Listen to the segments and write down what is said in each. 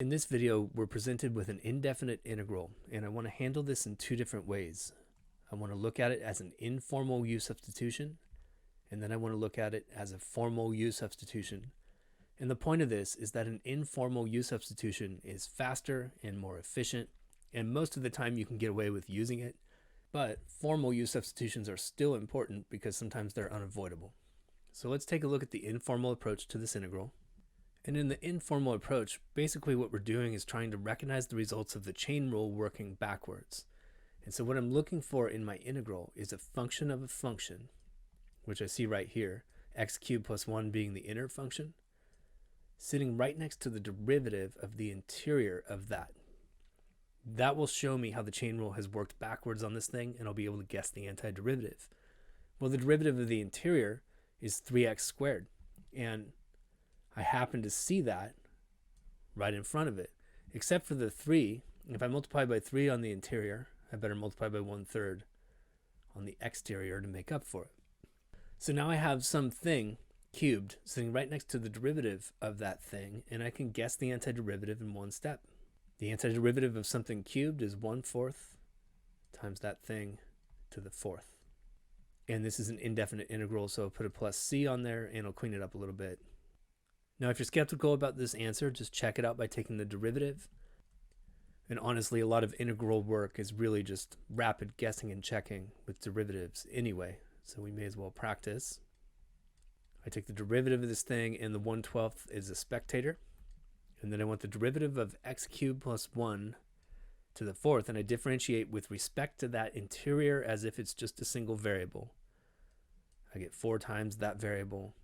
In this video, we're presented with an indefinite integral, and I want to handle this in two different ways. I want to look at it as an informal u-substitution, and then I want to look at it as a formal u-substitution. And the point of this is that an informal u-substitution is faster and more efficient, and most of the time you can get away with using it, but formal u-substitutions are still important because sometimes they're unavoidable. So let's take a look at the informal approach to this integral. And in the informal approach, basically what we're doing is trying to recognize the results of the chain rule working backwards. And so what I'm looking for in my integral is a function of a function, which I see right here, x cubed plus 1 being the inner function, sitting right next to the derivative of the interior of that. That will show me how the chain rule has worked backwards on this thing, and I'll be able to guess the antiderivative. Well, the derivative of the interior is 3x squared, and I happen to see that right in front of it, except for the 3. If I multiply by 3 on the interior, I better multiply by 1/3 on the exterior to make up for it. So now I have something cubed sitting right next to the derivative of that thing, and I can guess the antiderivative in one step. The antiderivative of something cubed is 1/4 times that thing to the 4th. And this is an indefinite integral, so I'll put a plus c on there and I'll clean it up a little bit. Now, if you're skeptical about this answer, just check it out by taking the derivative. And honestly, a lot of integral work is really just rapid guessing and checking with derivatives anyway, so we may as well practice. I take the derivative of this thing, and the 1/12 is a spectator. And then I want the derivative of x cubed plus 1 to the 4th, and I differentiate with respect to that interior as if it's just a single variable. I get 4 times that variable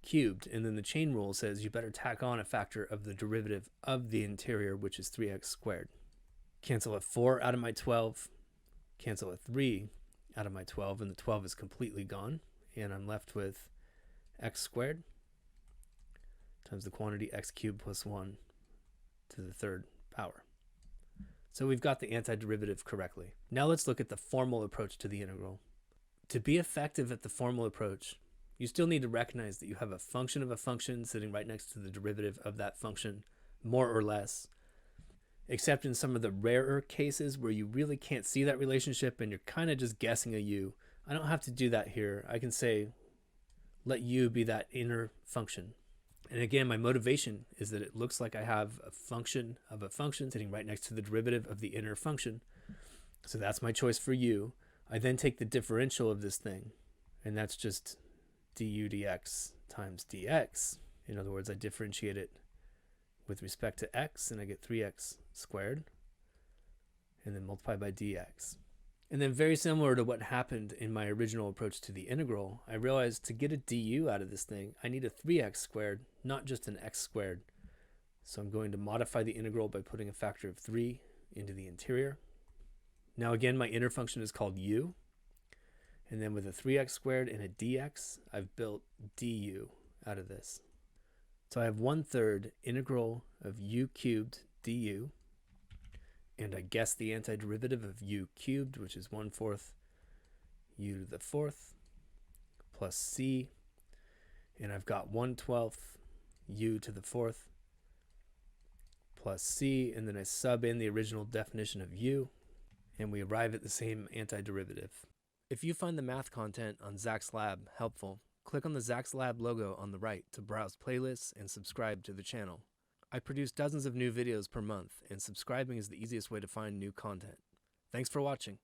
cubed, and then the chain rule says you better tack on a factor of the derivative of the interior, which is 3x squared. Cancel a 4 out of my 12, cancel a 3 out of my 12, and the 12 is completely gone, and I'm left with x squared times the quantity x cubed plus 1 to the 3rd power. So we've got the antiderivative correctly. Now let's look at the formal approach to the integral. To be effective at the formal approach, you still need to recognize that you have a function of a function sitting right next to the derivative of that function, more or less, except in some of the rarer cases where you really can't see that relationship and you're kind of just guessing a u. I don't have to do that here. I can say, let u be that inner function. And again, my motivation is that it looks like I have a function of a function sitting right next to the derivative of the inner function. So that's my choice for u. I then take the differential of this thing, and that's just du dx times dx. In other words, I differentiate it with respect to x, and I get 3x squared, and then multiply by dx. And then very similar to what happened in my original approach to the integral, I realized to get a du out of this thing, I need a 3x squared, not just an x squared. So I'm going to modify the integral by putting a factor of 3 into the interior. Now again, my inner function is called u. And then with a 3x squared and a dx, I've built du out of this. So I have 1/3 integral of u cubed du. And I guess the antiderivative of u cubed, which is 1/4 u to the 4th, plus c. And I've got 1/12 u to the 4th, plus c. And then I sub in the original definition of u, and we arrive at the same antiderivative. If you find the math content on Zach's Lab helpful, click on the Zach's Lab logo on the right to browse playlists and subscribe to the channel. I produce dozens of new videos per month, and subscribing is the easiest way to find new content. Thanks for watching.